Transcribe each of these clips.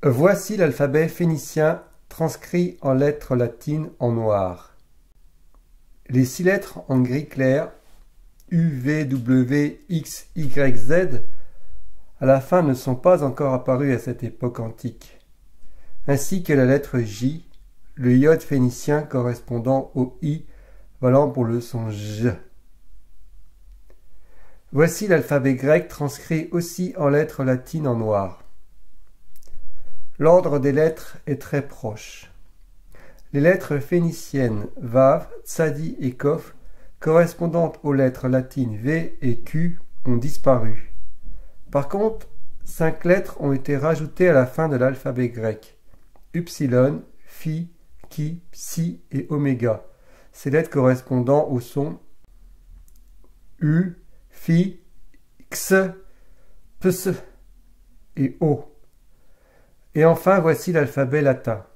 Voici l'alphabet phénicien transcrit en lettres latines en noir. Les 6 lettres en gris clair U, V, W, X, Y, Z à la fin ne sont pas encore apparues à cette époque antique, ainsi que la lettre J, le iode phénicien correspondant au I valant pour le son J. Voici l'alphabet grec transcrit aussi en lettres latines en noir. L'ordre des lettres est très proche. Les lettres phéniciennes Vav, Tsadi et Kof, correspondantes aux lettres latines V et Q, ont disparu. Par contre, 5 lettres ont été rajoutées à la fin de l'alphabet grec. Upsilon, Phi, Chi, Psi et Oméga. Ces lettres correspondant au son U, Phi, X, Ps et O. Et enfin, voici l'alphabet latin.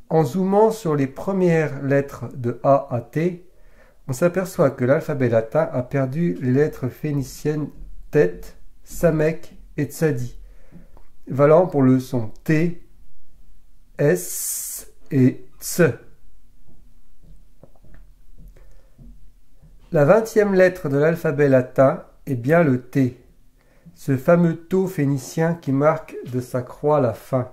En zoomant sur les premières lettres de A à T, on s'aperçoit que l'alphabet latin a perdu les lettres phéniciennes Tet, Samek et Tsadi, valant pour le son T, S et Ts. La 20e lettre de l'alphabet latin est bien le T, ce fameux tau phénicien qui marque de sa croix la fin.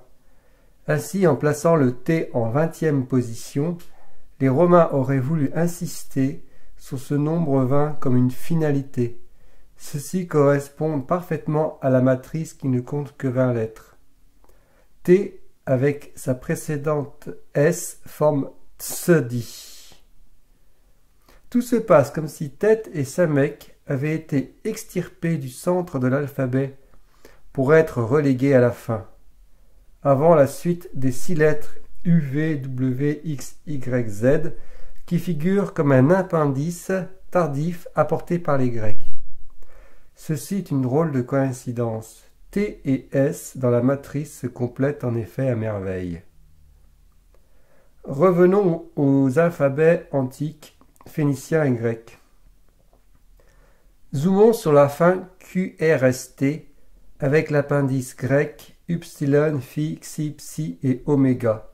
Ainsi, en plaçant le T en 20e position, les Romains auraient voulu insister sur ce nombre 20 comme une finalité. Ceci correspond parfaitement à la matrice qui ne compte que 20 lettres. T, avec sa précédente S, forme Tsdi. Tout se passe comme si Tet et Samek avaient été extirpés du centre de l'alphabet pour être relégués à la fin, avant la suite des 6 lettres U, V, W, X, Y, Z, qui figurent comme un appendice tardif apporté par les Grecs. Ceci est une drôle de coïncidence. T et S dans la matrice se complètent en effet à merveille. Revenons aux alphabets antiques, phéniciens et grecs. Zoomons sur la fin QRST avec l'appendice grec Upsilon, Phi, Xi, Psi et Oméga.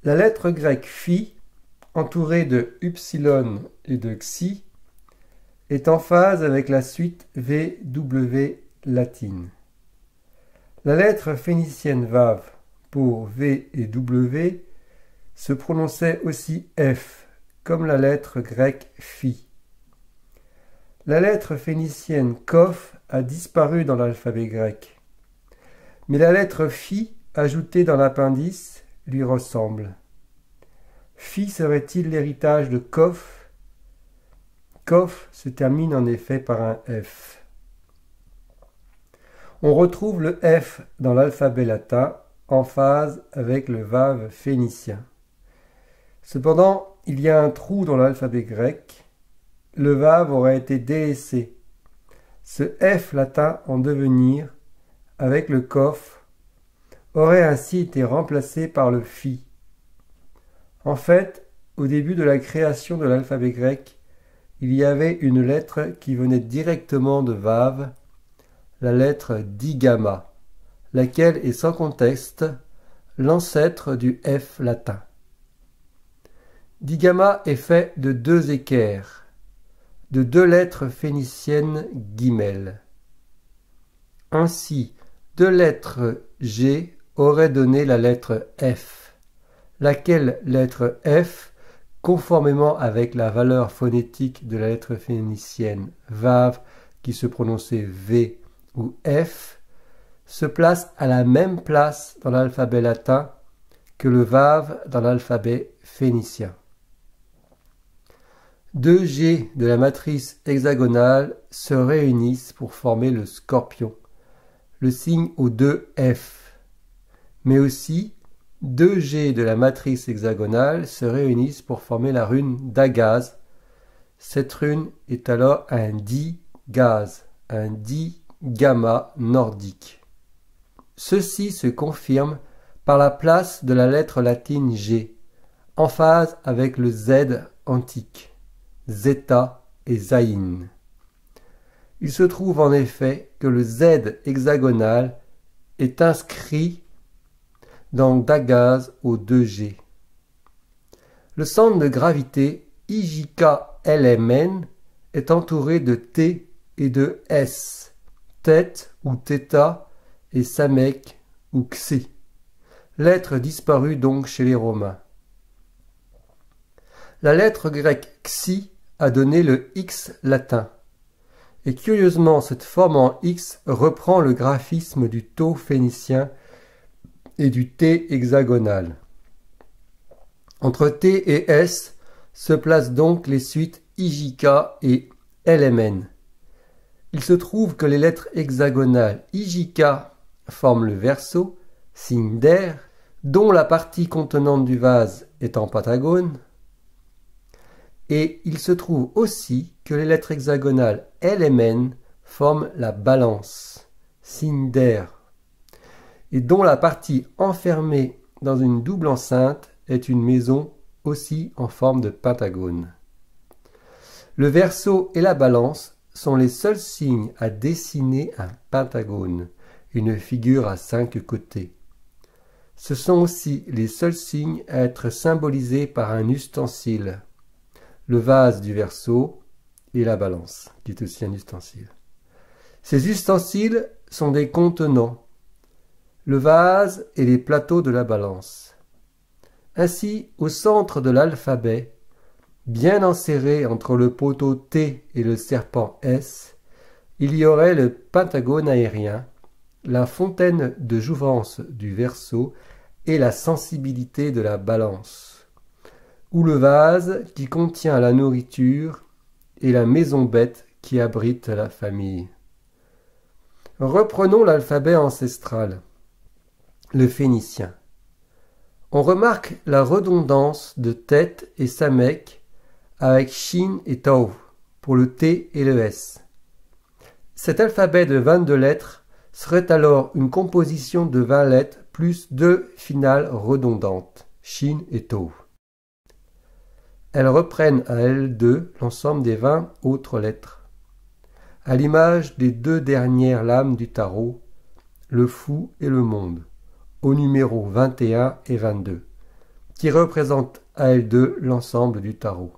La lettre grecque Phi, entourée de Upsilon et de Xi, est en phase avec la suite VW latine. La lettre phénicienne Vav pour V et W se prononçait aussi F, comme la lettre grecque Phi. La lettre phénicienne Kof a disparu dans l'alphabet grec, mais la lettre Phi, ajoutée dans l'appendice, lui ressemble. Phi serait-il l'héritage de Kof? Kof se termine en effet par un F. On retrouve le F dans l'alphabet latin en phase avec le Vav phénicien. Cependant, il y a un trou dans l'alphabet grec. Le Vav aurait été délaissé. Ce F latin en devenir, avec le Kof, aurait ainsi été remplacé par le Phi. En fait, au début de la création de l'alphabet grec, il y avait une lettre qui venait directement de Vav, la lettre digamma, laquelle est sans conteste l'ancêtre du F latin. Digamma est fait de 2 équerres, de 2 lettres phéniciennes guimel. Ainsi, 2 lettres G auraient donné la lettre F, laquelle lettre F, conformément avec la valeur phonétique de la lettre phénicienne Vav qui se prononçait V ou F, se place à la même place dans l'alphabet latin que le Vav dans l'alphabet phénicien. 2 G de la matrice hexagonale se réunissent pour former le scorpion, le signe aux 2 F, mais aussi 2 G de la matrice hexagonale se réunissent pour former la rune d'Agaz. Cette rune est alors un digaz, un digamma nordique. Ceci se confirme par la place de la lettre latine G, en phase avec le Z antique, zeta et zaïn. Il se trouve en effet que le Z hexagonal est inscrit dans Dagaz au 2G. Le centre de gravité IJK-LMN est entouré de T et de S, tête ou θ et Samek ou Xi, lettre disparue donc chez les Romains. La lettre grecque Xi a donné le X latin. Et curieusement, cette forme en X reprend le graphisme du tau phénicien et du T hexagonal. Entre T et S se placent donc les suites IJK et LMN. Il se trouve que les lettres hexagonales IJK forment le verso, signe d'air, dont la partie contenante du vase est en pentagone. Et il se trouve aussi que les lettres hexagonales LMN forment la balance, signe d'air, et dont la partie enfermée dans une double enceinte est une maison aussi en forme de pentagone. Le verso et la balance sont les seuls signes à dessiner un pentagone, une figure à 5 côtés. Ce sont aussi les seuls signes à être symbolisés par un ustensile, le vase du verso et la balance, qui est aussi un ustensile. Ces ustensiles sont des contenants, le vase et les plateaux de la balance. Ainsi, au centre de l'alphabet, bien enserré entre le poteau T et le serpent S, il y aurait le pentagone aérien, la fontaine de jouvence du verso et la sensibilité de la balance, ou le vase qui contient la nourriture et la maison bête qui abrite la famille. Reprenons l'alphabet ancestral, le phénicien. On remarque la redondance de tête et samek avec shin et tau pour le T et le S. Cet alphabet de 22 lettres serait alors une composition de 20 lettres plus 2 finales redondantes, shin et tau. Elles reprennent à elles deux l'ensemble des 20 autres lettres, à l'image des 2 dernières lames du tarot, le fou et le monde, aux numéros 21 et 22, qui représentent à elles deux l'ensemble du tarot.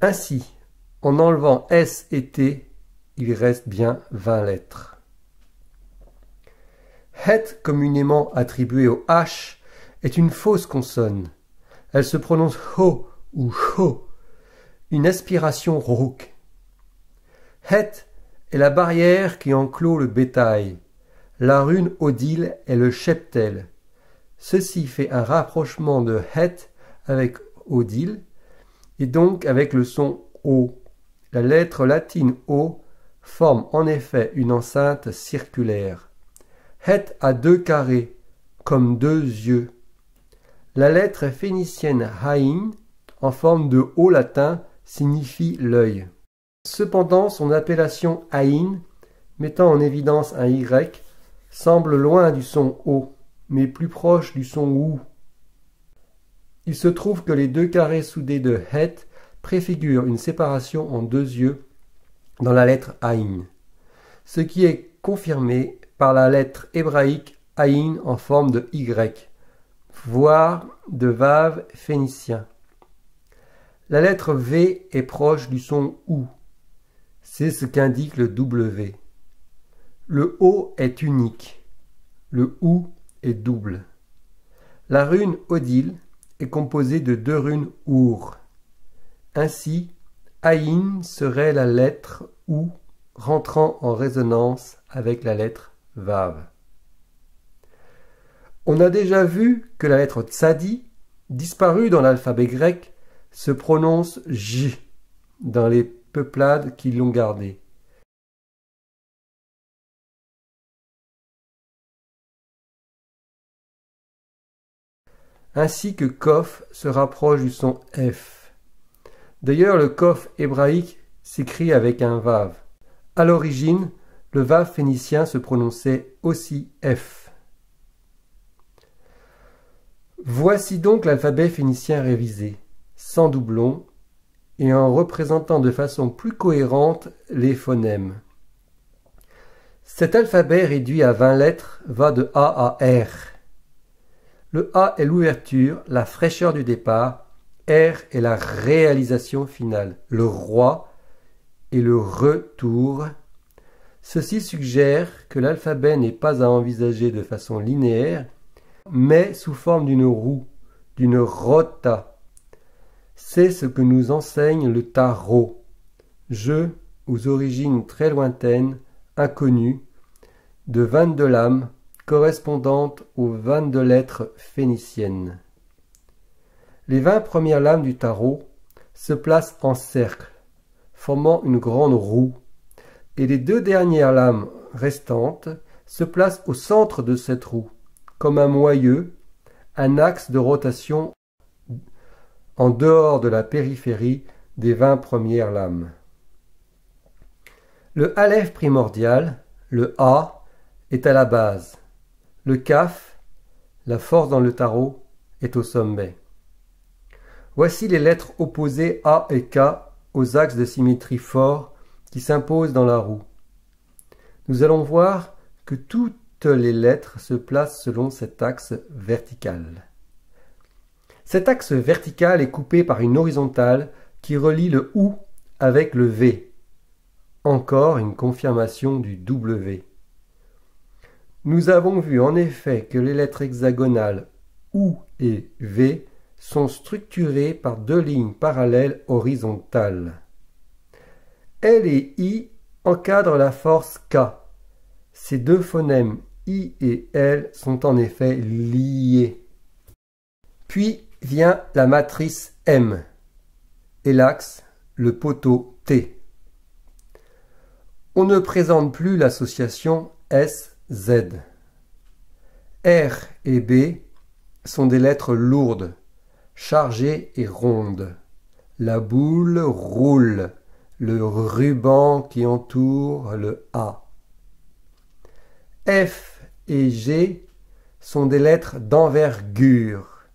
Ainsi, en enlevant S et T, il reste bien 20 lettres. Het, communément attribué au H, est une fausse consonne. Elle se prononce ho ou cho, une aspiration rauque. Het est la barrière qui enclôt le bétail. La rune odile est le cheptel. Ceci fait un rapprochement de het avec odile et donc avec le son O. La lettre latine O forme en effet une enceinte circulaire. Het a 2 carrés, comme 2 yeux. La lettre phénicienne Haïn, en forme de O latin, signifie l'œil. Cependant, son appellation Haïn, mettant en évidence un Y, semble loin du son O, mais plus proche du son OU. Il se trouve que les 2 carrés soudés de Het préfigurent une séparation en 2 yeux dans la lettre Haïn, ce qui est confirmé par la lettre hébraïque Haïn en forme de Y, voire de Vav phénicien. La lettre V est proche du son OU, c'est ce qu'indique le W. Le O est unique, le OU est double. La rune odile est composée de 2 runes Our. Ainsi, Haïn serait la lettre OU rentrant en résonance avec la lettre Vav. On a déjà vu que la lettre Tsadi, disparue dans l'alphabet grec, se prononce J dans les peuplades qui l'ont gardée. Ainsi que Kof se rapproche du son F. D'ailleurs, le Kof hébraïque s'écrit avec un Vav. À l'origine, le Vav phénicien se prononçait aussi F. Voici donc l'alphabet phénicien révisé, sans doublon, et en représentant de façon plus cohérente les phonèmes. Cet alphabet réduit à 20 lettres va de A à R. Le A est l'ouverture, la fraîcheur du départ. R est la réalisation finale, le roi et le retour. Ceci suggère que l'alphabet n'est pas à envisager de façon linéaire, mais sous forme d'une roue, d'une rota. C'est ce que nous enseigne le tarot, jeu aux origines très lointaines, inconnues, de 22 lames correspondantes aux 22 lettres phéniciennes. Les 20 premières lames du tarot se placent en cercle, formant une grande roue, et les 2 dernières lames restantes se placent au centre de cette roue, comme un moyeu, un axe de rotation en dehors de la périphérie des 20 premières lames. Le Aleph primordial, le A, est à la base. Le Kaf, la force dans le tarot, est au sommet. Voici les lettres opposées A et K aux axes de symétrie forts qui s'imposent dans la roue. Nous allons voir que toutes les lettres se placent selon cet axe vertical. Cet axe vertical est coupé par une horizontale qui relie le OU avec le V. Encore une confirmation du W. Nous avons vu en effet que les lettres hexagonales OU et V sont structurées par 2 lignes parallèles horizontales. L et I encadrent la force K. Ces 2 phonèmes I et L sont en effet liés. Puis vient la matrice M et l'axe, le poteau T. On ne présente plus l'association S-Z. R et B sont des lettres lourdes, chargées et rondes. La boule roule, le ruban qui entoure le A. F et G sont des lettres d'envergure.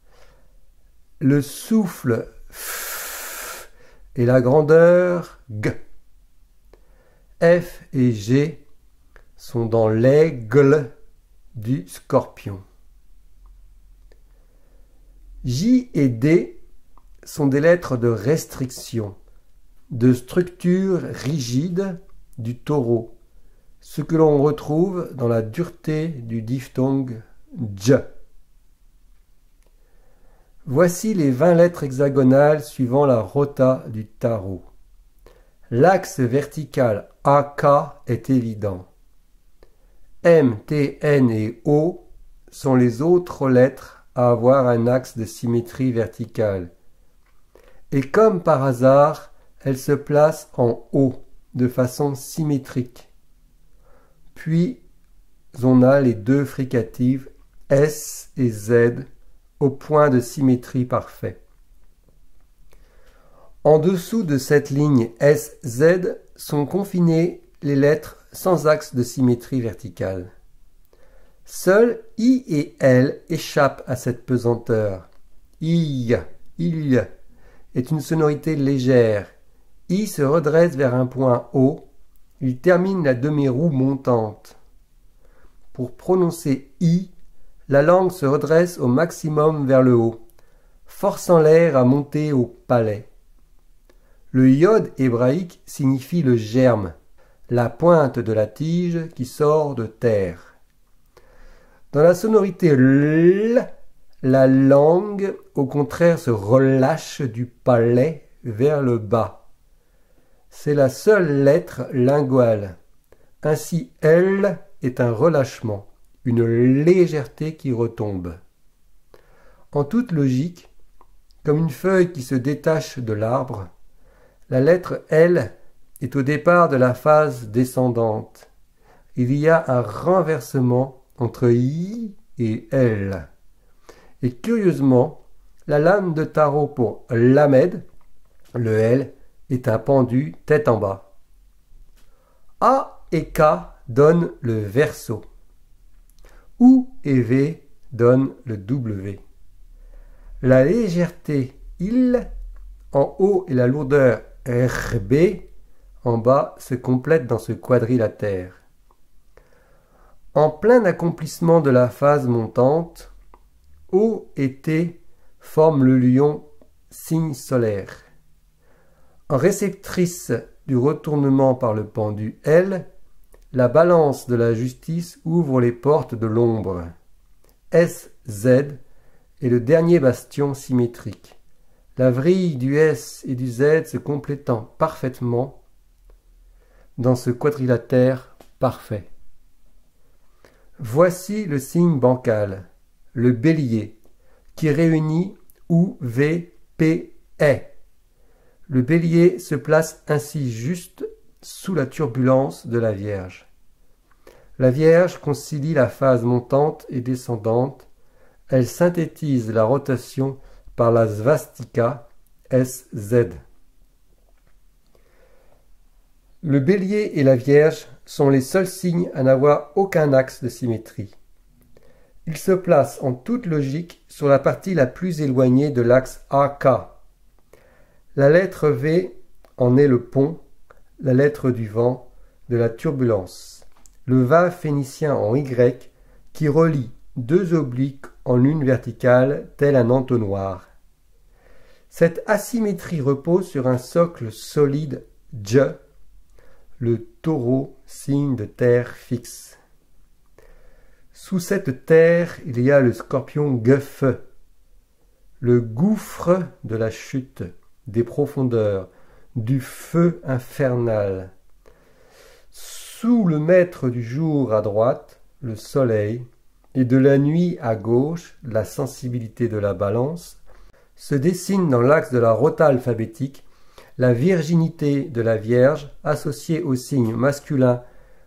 Le souffle F et la grandeur G. F et G sont dans l'aigle du scorpion. J et D sont des lettres de restriction, de structure rigide du taureau, ce que l'on retrouve dans la dureté du diphtongue dj. Voici les 20 lettres hexagonales suivant la rota du tarot. L'axe vertical AK est évident. M, T, N et O sont les autres lettres à avoir un axe de symétrie verticale. Et comme par hasard, elles se placent en haut de façon symétrique. Puis on a les 2 fricatives S et Z au point de symétrie parfait. En dessous de cette ligne SZ sont confinées les lettres sans axe de symétrie verticale. Seuls I et L échappent à cette pesanteur. Il est une sonorité légère. I se redresse vers un point haut. Il termine la demi-roue montante. Pour prononcer I, la langue se redresse au maximum vers le haut, forçant l'air à monter au palais. Le iode hébraïque signifie le germe, la pointe de la tige qui sort de terre. Dans la sonorité L, la langue, au contraire, se relâche du palais vers le bas. C'est la seule lettre linguale. Ainsi, L est un relâchement, une légèreté qui retombe. En toute logique, comme une feuille qui se détache de l'arbre, la lettre L est au départ de la phase descendante. Il y a un renversement entre I et L. Et curieusement, la lame de tarot pour Lamed, le L, est un pendu tête en bas. A et K donnent le verso. OU et V donnent le W. La légèreté il en haut et la lourdeur RB en bas se complètent dans ce quadrilatère. En plein accomplissement de la phase montante, O et T forment le lion signe solaire. En réceptrice du retournement par le pendu L, la balance de la justice ouvre les portes de l'ombre. SZ est le dernier bastion symétrique, la vrille du S et du Z se complétant parfaitement dans ce quadrilatère parfait. Voici le signe bancal, le bélier, qui réunit OU, V, P, E. Le bélier se place ainsi juste sous la turbulence de la Vierge. La Vierge concilie la phase montante et descendante. Elle synthétise la rotation par la svastika SZ. Le bélier et la Vierge sont les seuls signes à n'avoir aucun axe de symétrie. Ils se placent en toute logique sur la partie la plus éloignée de l'axe AK. La lettre V en est le pont, la lettre du vent, de la turbulence. Le va phénicien en Y qui relie deux obliques en une verticale, tel un entonnoir. Cette asymétrie repose sur un socle solide Dje, le taureau, signe de terre fixe. Sous cette terre, il y a le scorpion Gefe, le gouffre de la chute, des profondeurs, du feu infernal. Sous le maître du jour à droite, le soleil, et de la nuit à gauche, la sensibilité de la balance, se dessine dans l'axe de la rota alphabétique la virginité de la Vierge associée aux signes masculins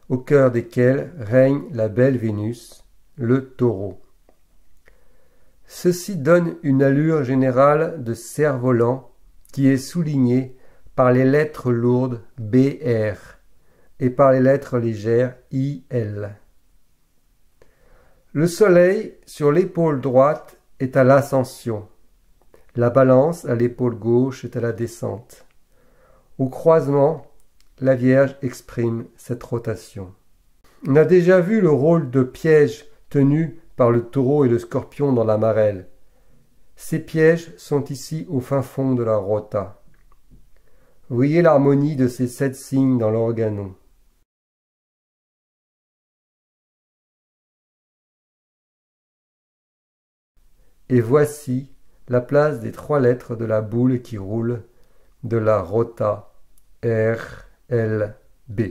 au cœur desquels règne la belle Vénus, le taureau. Ceci donne une allure générale de cerf-volant qui est soulignée par les lettres lourdes BR et par les lettres légères IL. Le soleil sur l'épaule droite est à l'ascension. La balance à l'épaule gauche est à la descente. Au croisement, la Vierge exprime cette rotation. On a déjà vu le rôle de piège tenu par le taureau et le scorpion dans la marelle. Ces pièges sont ici au fin fond de la rota. Voyez l'harmonie de ces 7 signes dans l'organon. Et voici la place des 3 lettres de la boule qui roule de la rota R, L, B.